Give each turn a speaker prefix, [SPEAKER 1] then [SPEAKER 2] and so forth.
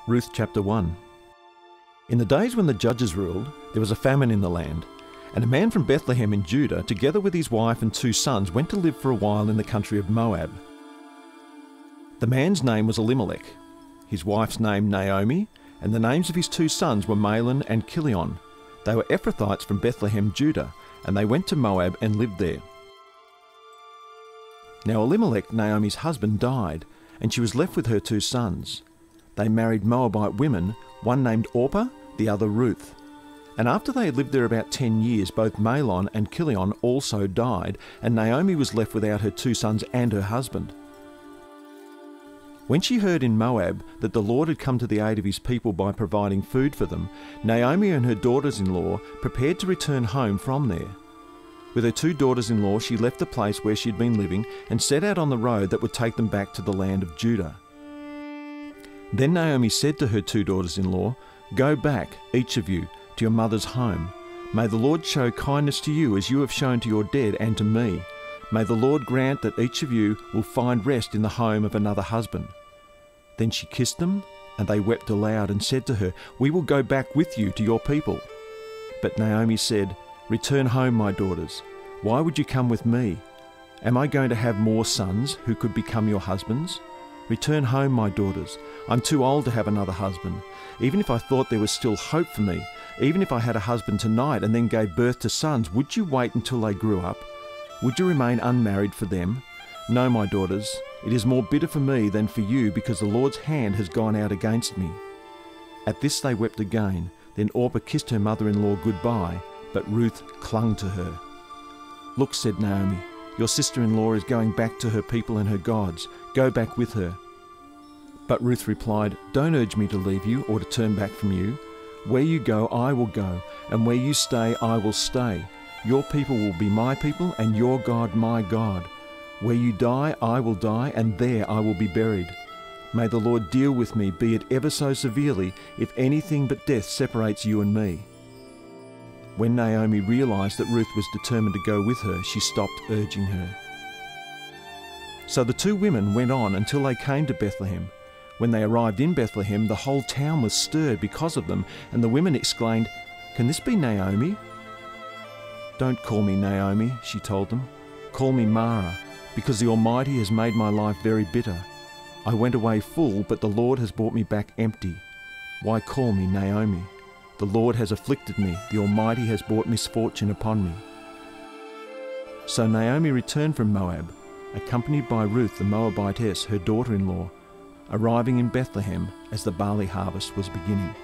[SPEAKER 1] Ruth chapter 1. In the days when the judges ruled, there was a famine in the land, and a man from Bethlehem in Judah, together with his wife and 2 sons, went to live for a while in the country of Moab. The man's name was Elimelech, his wife's name Naomi, and the names of his 2 sons were Mahlon and Chilion. They were Ephrathites from Bethlehem, Judah, and they went to Moab and lived there. Now Elimelech, Naomi's husband, died, and she was left with her 2 sons. They married Moabite women, one named Orpah, the other Ruth. And after they had lived there about 10 years, both Mahlon and Chilion also died, and Naomi was left without her 2 sons and her husband. When she heard in Moab that the Lord had come to the aid of his people by providing food for them, Naomi and her daughters-in-law prepared to return home from there. With her 2 daughters-in-law, she left the place where she had been living and set out on the road that would take them back to the land of Judah. Then Naomi said to her 2 daughters-in-law, "Go back, each of you, to your mother's home. May the Lord show kindness to you as you have shown to your dead and to me. May the Lord grant that each of you will find rest in the home of another husband." Then she kissed them, and they wept aloud and said to her, "We will go back with you to your people." But Naomi said, "Return home, my daughters. Why would you come with me? Am I going to have more sons who could become your husbands? Return home, my daughters. I'm too old to have another husband. Even if I thought there was still hope for me, even if I had a husband tonight and then gave birth to sons, would you wait until they grew up? Would you remain unmarried for them? No, my daughters, it is more bitter for me than for you, because the Lord's hand has gone out against me." At this they wept again. Then Orpah kissed her mother-in-law goodbye, but Ruth clung to her. "Look," said Naomi, "your sister-in-law is going back to her people and her gods. Go back with her." But Ruth replied, "Don't urge me to leave you or to turn back from you. Where you go, I will go, and where you stay, I will stay. Your people will be my people, and your God my God. Where you die, I will die, and there I will be buried. May the Lord deal with me, be it ever so severely, if anything but death separates you and me." When Naomi realized that Ruth was determined to go with her, she stopped urging her. So the 2 women went on until they came to Bethlehem. When they arrived in Bethlehem, the whole town was stirred because of them, and the women exclaimed, "Can this be Naomi?" "Don't call me Naomi," she told them. "Call me Mara, because the Almighty has made my life very bitter. I went away full, but the Lord has brought me back empty. Why call me Naomi? The Lord has afflicted me, the Almighty has brought misfortune upon me." So Naomi returned from Moab, accompanied by Ruth the Moabitess, her daughter-in-law, arriving in Bethlehem as the barley harvest was beginning.